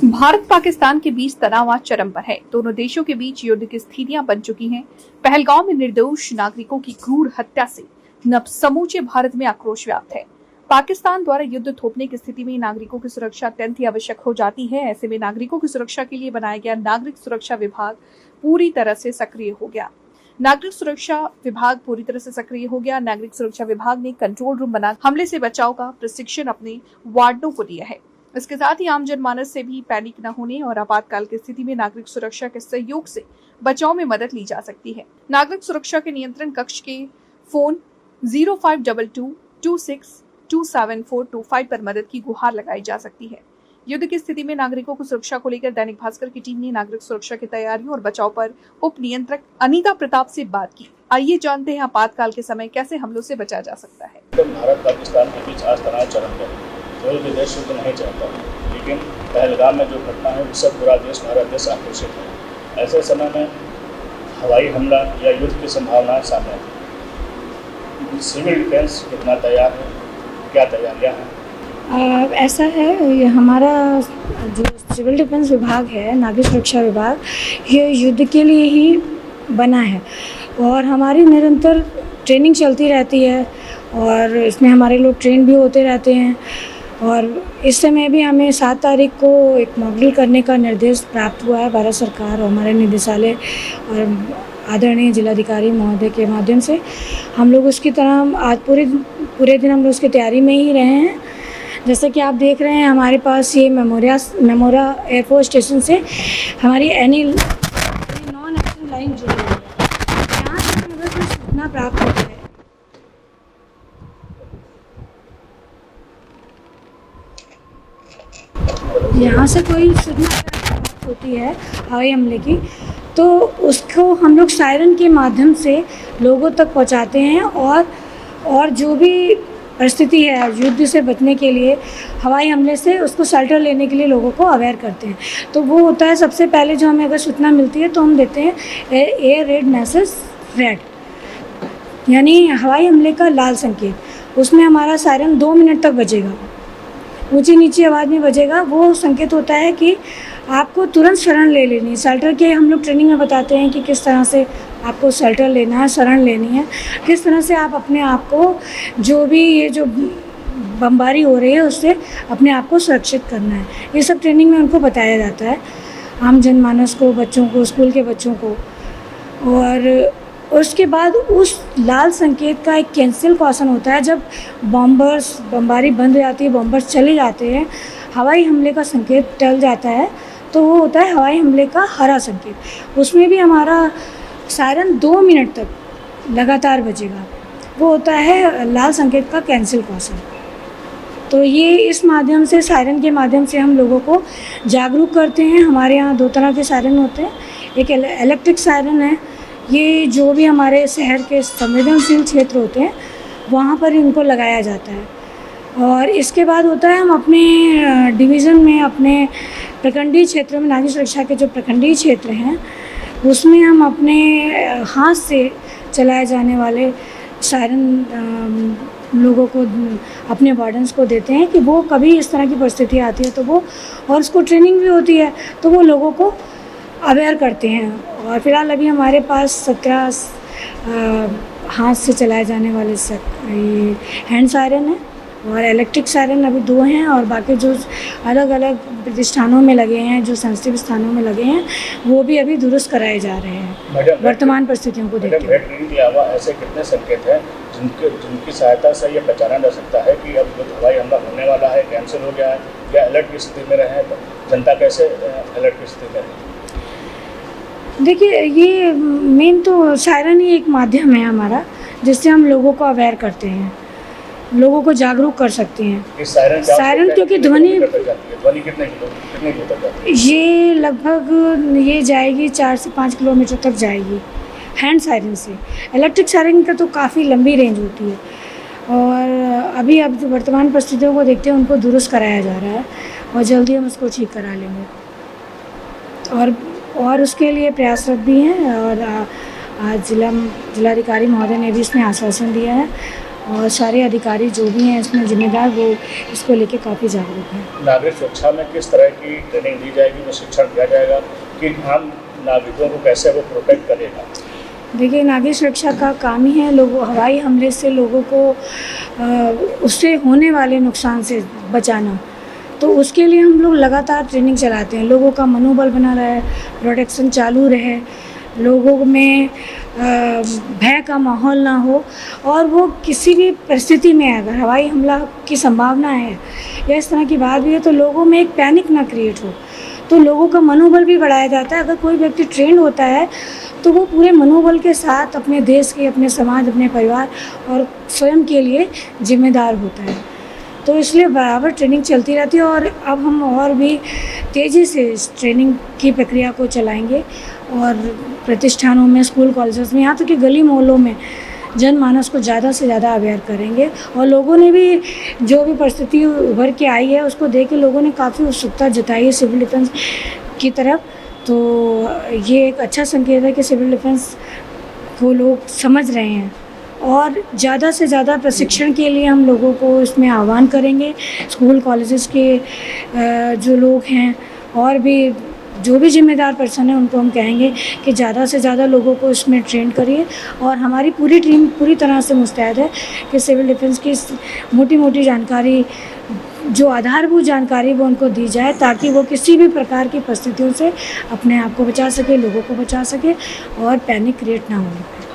भारत पाकिस्तान के बीच तनाव आज चरम पर है। दोनों देशों के बीच युद्ध की स्थितियां बन चुकी हैं। पहलगाम में निर्दोष नागरिकों की क्रूर हत्या से समूचे भारत में आक्रोश व्याप्त है। पाकिस्तान द्वारा युद्ध थोपने की स्थिति में नागरिकों की सुरक्षा अत्यंत ही आवश्यक हो जाती है। ऐसे में नागरिकों की सुरक्षा के लिए बनाया गया नागरिक सुरक्षा विभाग पूरी तरह से सक्रिय हो गया। नागरिक सुरक्षा विभाग ने कंट्रोल रूम बना हमले से बचाव का प्रशिक्षण अपने वार्डों को दिया है। इसके साथ ही आम जनमानस से भी पैनिक न होने और आपातकाल की स्थिति में नागरिक सुरक्षा के सहयोग से बचाव में मदद ली जा सकती है। नागरिक सुरक्षा के नियंत्रण कक्ष के फोन 052226272425 पर मदद की गुहार लगाई जा सकती है। युद्ध की स्थिति में नागरिकों की सुरक्षा को लेकर दैनिक भास्कर की टीम ने नागरिक सुरक्षा की तैयारियों और बचाव पर उप नियंत्रक अनीता प्रताप से बात की। आइए जानते हैं आपातकाल के समय कैसे हमलों से बचा जा सकता है। भारत पाकिस्तान के बीच आज तनाव चरम पर है। कोई भी देश युद्ध नहीं चाहता, लेकिन पहलगाम में जो घटना है उससे पूरा देश, भारत देश आक्रोशित है। ऐसे समय में हवाई हमला या युद्ध की संभावनाएं सामने है। सिविल डिफेंस कितना तैयार है, क्या तैयारियां हैं? ऐसा है, ये हमारा जो सिविल डिफेंस विभाग है, नागरिक सुरक्षा विभाग, ये युद्ध के लिए ही बना है और हमारी निरंतर ट्रेनिंग चलती रहती है और इसमें हमारे लोग ट्रेन भी होते रहते हैं। और इस समय भी हमें 7 तारीख को एक मॉक करने का निर्देश प्राप्त हुआ है भारत सरकार और हमारे निदेशालय और आदरणीय जिलाधिकारी महोदय के माध्यम से। हम लोग उसकी तरह आज पूरे दिन हम लोग उसकी तैयारी में ही रहे हैं। जैसे कि आप देख रहे हैं, हमारे पास ये मेमोरा एयरफोर्स स्टेशन से हमारी एनी नॉन एक्शन लाइन जुड़ी हुई है। यहाँ से अगर कोई सूचना प्राप्त होती है, यहाँ से कोई सूचना प्राप्त होती है हवाई हमले की, तो उसको हम लोग सायरन के माध्यम से लोगों तक पहुँचाते हैं और जो भी परिस्थिति है युद्ध से बचने के लिए हवाई हमले से उसको शेल्टर लेने के लिए लोगों को अवेयर करते हैं। तो वो होता है, सबसे पहले जो हमें अगर सूचना मिलती है तो हम देते हैं एयर रेड मैसेज रेड, यानी हवाई हमले का लाल संकेत। उसमें हमारा सायरन 2 मिनट तक बजेगा, ऊंची नीची आवाज़ में बजेगा। वो संकेत होता है कि आपको तुरंत शरण ले लेनी है। शेल्टर के हम लोग ट्रेनिंग में बताते हैं कि किस तरह से आपको शेल्टर लेना है, शरण लेनी है, किस तरह से आप अपने आप को जो भी ये जो बमबारी हो रही है उससे अपने आप को सुरक्षित करना है। ये सब ट्रेनिंग में उनको बताया जाता है, आम जनमानस को, बच्चों को, स्कूल के बच्चों को। और उसके बाद उस लाल संकेत का एक कैंसिल क्वेश्चन होता है। जब बमबारी बंद हो जाती है, बॉम्बर्स चले जाते हैं, हवाई हमले का संकेत टल जाता है, तो वो होता है हवाई हमले का हरा संकेत। उसमें भी हमारा सायरन 2 मिनट तक लगातार बजेगा। वो होता है लाल संकेत का कैंसिल क्वेश्चन। तो ये इस माध्यम से, सायरन के माध्यम से हम लोगों को जागरूक करते हैं। हमारे यहाँ 2 तरह के सायरन होते हैं। एक इलेक्ट्रिक सायरन है, ये जो भी हमारे शहर के संवेदनशील क्षेत्र होते हैं वहाँ पर इनको लगाया जाता है। और इसके बाद होता है, हम अपने डिवीज़न में, अपने प्रखंडीय क्षेत्रों में, नागरिक सुरक्षा के जो प्रखंडीय क्षेत्र हैं उसमें हम अपने हाथ से चलाए जाने वाले सायरन लोगों को, अपने वार्डन्स को देते हैं कि वो कभी इस तरह की परिस्थिति आती है तो वो, और उसको ट्रेनिंग भी होती है तो वो लोगों को अवेयर करते हैं। और फिलहाल अभी हमारे पास 17 हाथ से चलाए जाने वाले ये हैंड सायरन है और इलेक्ट्रिक सायरन अभी 2 हैं, और बाकी जो अलग अलग प्रतिष्ठानों में लगे हैं, जो सेंसिटिव स्थानों में लगे हैं, वो भी अभी दुरुस्त कराए जा रहे हैं वर्तमान परिस्थितियों को देखते हुए। के अलावा ऐसे कितने संकेत हैं जिनकी सहायता से ये पहचाना जा सकता है कि अब जो हवाई हमला होने वाला है, कैंसिल हो गया है, या अलर्ट की स्थिति में रहे, तो जनता कैसे अलर्ट की स्थिति में रहे? देखिए, ये मेन तो सायरन ही एक माध्यम है हमारा, जिससे हम लोगों को अवेयर करते हैं, लोगों को जागरूक कर सकते हैं। सायरन क्योंकि ध्वनि कितने दूर तक जाती है? ये लगभग ये जाएगी 4 से 5 किलोमीटर तक जाएगी हैंड सायरन से। इलेक्ट्रिक सायरन का तो काफ़ी लंबी रेंज होती है। और अभी अब जो वर्तमान परिस्थितियों को देखते हैं उनको दुरुस्त कराया जा रहा है और जल्दी हम उसको ठीक करा लेंगे और उसके लिए प्रयासरत भी हैं। और आज जिलाधिकारी महोदय ने भी इसमें आश्वासन दिया है और सारे अधिकारी जो भी हैं इसमें जिम्मेदार वो इसको लेके काफ़ी जागरूक हैं। नागरिक सुरक्षा में किस तरह की ट्रेनिंग दी जाएगी, वो शिक्षण दिया जाएगा कि आम नागरिकों को कैसे वो प्रोटेक्ट करेगा? देखिए, नागरिक सुरक्षा का काम ही है लोगों हवाई हमले से लोगों को उससे होने वाले नुकसान से बचाना। तो उसके लिए हम लोग लगातार ट्रेनिंग चलाते हैं, लोगों का मनोबल बना रहे, प्रोटेक्शन चालू रहे, लोगों में भय का माहौल ना हो और वो किसी भी परिस्थिति में अगर हवाई हमला की संभावना है या इस तरह की बात भी है तो लोगों में एक पैनिक ना क्रिएट हो। तो लोगों का मनोबल भी बढ़ाया जाता है। अगर कोई व्यक्ति ट्रेंड होता है तो वो पूरे मनोबल के साथ अपने देश के, अपने समाज, अपने परिवार और स्वयं के लिए जिम्मेदार होता है। तो इसलिए बराबर ट्रेनिंग चलती रहती है और अब हम और भी तेज़ी से इस ट्रेनिंग की प्रक्रिया को चलाएंगे और प्रतिष्ठानों में, स्कूल, कॉलेजेस में, यहाँ तक कि गली मोहल्लों में जनमानस को ज़्यादा से ज़्यादा अवेयर करेंगे। और लोगों ने भी जो भी परिस्थिति उभर के आई है उसको देख के लोगों ने काफ़ी उत्सुकता जताई है सिविल डिफेंस की तरफ। तो ये एक अच्छा संकेत है कि सिविल डिफेंस को लोग समझ रहे हैं और ज़्यादा से ज़्यादा प्रशिक्षण के लिए हम लोगों को इसमें आह्वान करेंगे। स्कूल कॉलेजेस के जो लोग हैं और भी जो भी जिम्मेदार पर्सन है उनको हम कहेंगे कि ज़्यादा से ज़्यादा लोगों को इसमें ट्रेन करिए और हमारी पूरी टीम पूरी तरह से मुस्तैद है कि सिविल डिफेंस की मोटी मोटी जानकारी, जो आधारभूत जानकारी वो उनको दी जाए ताकि वो किसी भी प्रकार की परिस्थितियों से अपने आप को बचा सके, लोगों को बचा सके और पैनिक क्रिएट ना हो।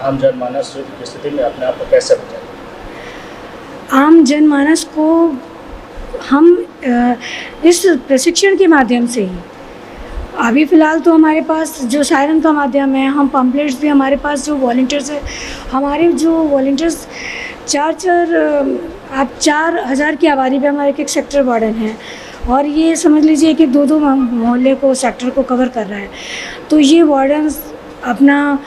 आम जनमानस की स्थिति में अपने आप को कैसे बचाएं? आम जनमानस को हम इस प्रशिक्षण के माध्यम से ही, अभी फ़िलहाल तो हमारे पास जो सायरन का माध्यम है, हम पम्पलेट्स भी, हमारे पास जो वॉलंटियर्स है, हमारे जो वॉलंटियर्स 4,000 की आबादी पे हमारे एक सेक्टर वार्डन है और ये समझ लीजिए कि 2-2 मोहल्ले को, सेक्टर को कवर कर रहा है। तो ये वार्डन्स अपना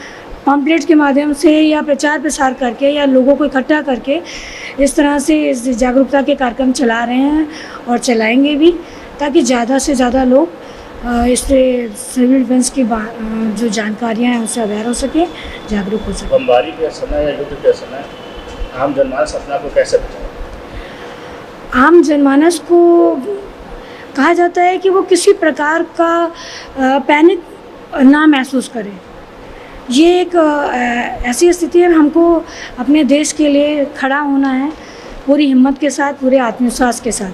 पम्पलेट के माध्यम से या प्रचार प्रसार करके या लोगों को इकट्ठा करके इस तरह से इस जागरूकता के कार्यक्रम चला रहे हैं और चलाएंगे भी ताकि ज़्यादा से ज़्यादा लोग इससे सिविल डिफेंस की जो जानकारियाँ हैं उससे अवेयर हो सके, जागरूक हो सके। बमबारी के समय या युद्ध के समय आम जनमानस अपने आप को कैसे बचाए? आम जनमानस को कहा जाता है कि वो किसी प्रकार का पैनिक ना महसूस करे। ये एक ऐसी स्थिति है, हमको अपने देश के लिए खड़ा होना है पूरी हिम्मत के साथ, पूरे आत्मविश्वास के साथ।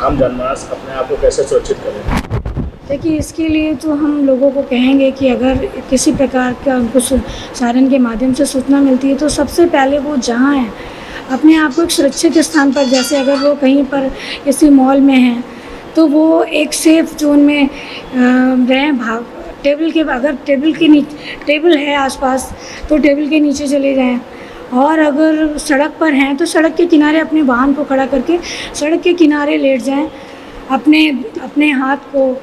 आम जनमानस अपने आप को कैसे सुरक्षित करें? देखिए, इसके लिए तो हम लोगों को कहेंगे कि अगर किसी प्रकार का उनको सायरन के माध्यम से सूचना मिलती है तो सबसे पहले वो जहाँ हैं अपने आप को एक सुरक्षित स्थान पर, जैसे अगर वो कहीं पर किसी मॉल में हैं तो वो एक सेफ जोन में रहें। टेबल के, अगर टेबल है आसपास तो टेबल के नीचे चले जाएं और अगर सड़क पर हैं तो सड़क के किनारे अपने वाहन को खड़ा करके सड़क के किनारे लेट जाएं। अपने हाथ को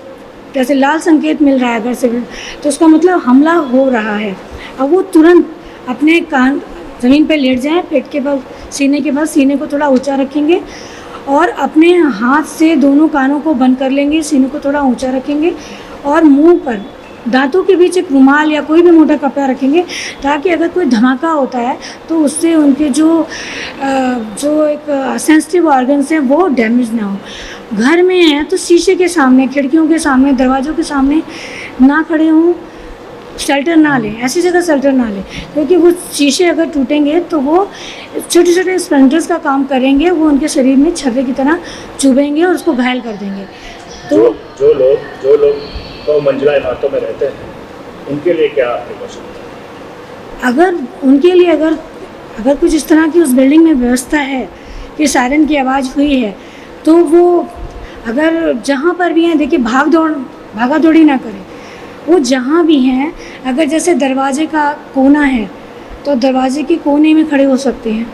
जैसे लाल संकेत मिल रहा है अगर सिविल, तो उसका मतलब हमला हो रहा है। अब वो तुरंत अपने कान ज़मीन पे लेट जाएं, पेट के बल, सीने के बल, सीने को थोड़ा ऊंचा रखेंगे और अपने हाथ से दोनों कानों को बंद कर लेंगे, सीने को थोड़ा ऊंचा रखेंगे और मुंह पर दांतों के बीच एक रुमाल या कोई भी मोटा कपड़ा रखेंगे ताकि अगर कोई धमाका होता है तो उससे उनके जो एक सेंसिटिव ऑर्गन्स हैं वो डैमेज ना हो। घर में हैं तो शीशे के सामने, खिड़कियों के सामने, दरवाज़ों के सामने ना खड़े हों, शेल्टर ना लें, ऐसी जगह शेल्टर ना लें क्योंकि वो शीशे अगर टूटेंगे तो वो छोटे छोटे स्प्लिंटर्स का काम करेंगे, वो उनके शरीर में छर्रे की तरह चुभेंगे और उसको घायल कर देंगे। तो जो लोग तो मंजिला इमारतों में रहते हैं उनके लिए क्या प्रिकॉशन है? अगर उनके लिए अगर कुछ इस तरह की उस बिल्डिंग में व्यवस्था है कि सायरन की आवाज़ हुई है तो वो अगर जहाँ पर भी हैं, देखिए भागा दौड़ी ना करें। वो जहाँ भी हैं, अगर जैसे दरवाजे का कोना है तो दरवाजे के कोने में खड़े हो सकते हैं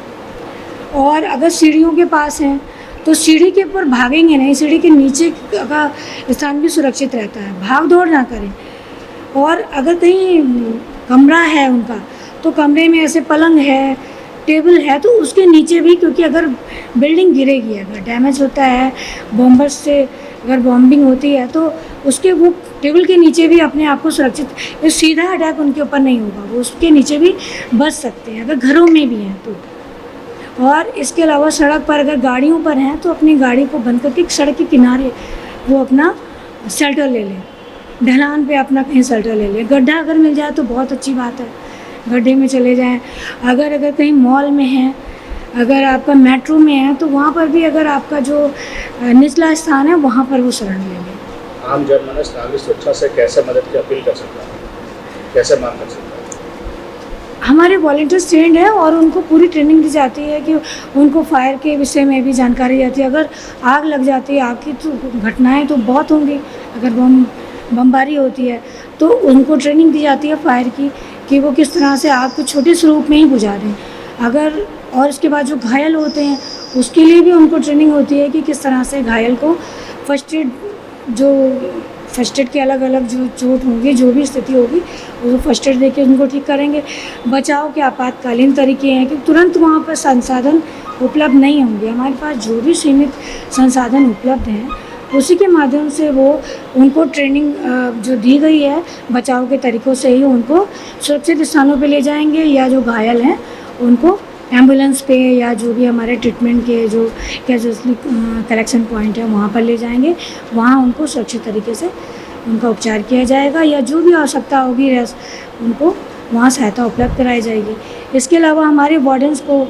और अगर सीढ़ियों के पास हैं तो सीढ़ी के ऊपर भागेंगे नहीं, सीढ़ी के नीचे का स्थान भी सुरक्षित रहता है, भाग दौड़ ना करें। और अगर कहीं कमरा है उनका तो कमरे में ऐसे पलंग है टेबल है तो उसके नीचे भी, क्योंकि अगर बिल्डिंग गिरेगी, अगर डैमेज होता है बॉम्बर्स से, अगर बॉम्बिंग होती है तो उसके वो टेबल के नीचे भी अपने आप को सुरक्षित, ये सीधा अटैक उनके ऊपर नहीं होगा, वो उसके नीचे भी बच सकते हैं अगर घरों में भी हैं तो। और इसके अलावा सड़क पर अगर गाड़ियों पर हैं तो अपनी गाड़ी को बंद करके सड़क के किनारे वो अपना शेल्टर ले लें, ढलान पे अपना कहीं शेल्टर ले लें। गड्ढा अगर मिल जाए तो बहुत अच्छी बात है, गड्ढे में चले जाएं। अगर कहीं मॉल में हैं, अगर आपका मेट्रो में है तो वहाँ पर भी अगर आपका जो निचला स्थान है वहाँ पर वो शरण ले लें। आम जनमानस नागरिक सुरक्षा से कैसे मदद की अपील कर सकता है, कैसे मांग कर सकता है? हमारे वॉलंटियर्स ट्रेंड है और उनको पूरी ट्रेनिंग दी जाती है कि उनको फायर के विषय में भी जानकारी जाती है। अगर आग लग जाती है, आग की तो घटनाएं तो बहुत होंगी, अगर बमबारी होती है तो उनको ट्रेनिंग दी जाती है फायर की कि वो किस तरह से आग को छोटे स्वरूप में ही बुझा दें। अगर और इसके बाद जो घायल होते हैं उसके लिए भी उनको ट्रेनिंग होती है कि किस तरह से घायल को फर्स्ट एड की अलग अलग जो चोट होंगी, जो भी स्थिति होगी वो फर्स्ट एड देके उनको ठीक करेंगे। बचाव के आपातकालीन तरीके हैं कि तुरंत वहाँ पर संसाधन उपलब्ध नहीं होंगे, हमारे पास जो भी सीमित संसाधन उपलब्ध हैं उसी के माध्यम से वो उनको ट्रेनिंग जो दी गई है बचाव के तरीक़ों से ही उनको सुरक्षित स्थानों पे ले जाएंगे, या जो घायल हैं उनको एम्बुलेंस पे या जो भी हमारे ट्रीटमेंट के जो कैजुअल्टी कलेक्शन पॉइंट है वहाँ पर ले जाएंगे, वहाँ उनको सुरक्षित तरीके से उनका उपचार किया जाएगा, या जो भी आवश्यकता होगी उनको वहाँ सहायता उपलब्ध कराई जाएगी। इसके अलावा हमारे वार्डन्स को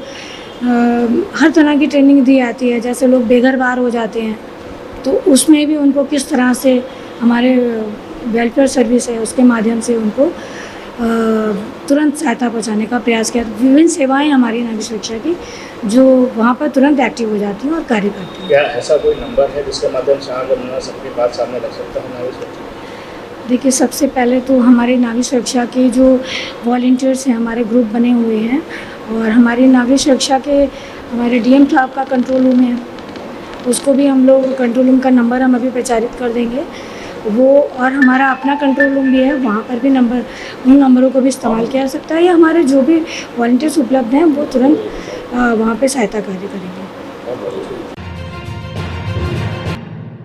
हर तरह की ट्रेनिंग दी जाती है। जैसे लोग बेघर बार हो जाते हैं तो उसमें भी उनको किस तरह से हमारे वेलफेयर सर्विस है उसके माध्यम से उनको तुरंत सहायता पहुंचाने का प्रयास किया। विभिन्न सेवाएं हमारी नागरिक सुरक्षा की जो वहाँ पर तुरंत एक्टिव हो जाती हैं और कार्य करती हैं। क्या ऐसा कोई नंबर है जिसके माध्यम से आगे सबकी बात सामने रख सकता हूँ नागरिक सुरक्षा? देखिए, सबसे पहले तो हमारे नागरिक सुरक्षा के जो वॉलंटियर्स हैं, हमारे ग्रुप बने हुए हैं, और हमारी नागरिक सुरक्षा के हमारे डीएम साहब का कंट्रोल रूम है, उसको भी हम लोग कंट्रोल रूम का नंबर हम अभी प्रचारित कर देंगे वो, और हमारा अपना कंट्रोल रूम भी है, वहाँ पर भी उन नंबरों को भी इस्तेमाल किया जा सकता है, या हमारे जो भी वॉलंटियर्स उपलब्ध हैं वो तुरंत वहाँ पे सहायता कार्य करेंगे।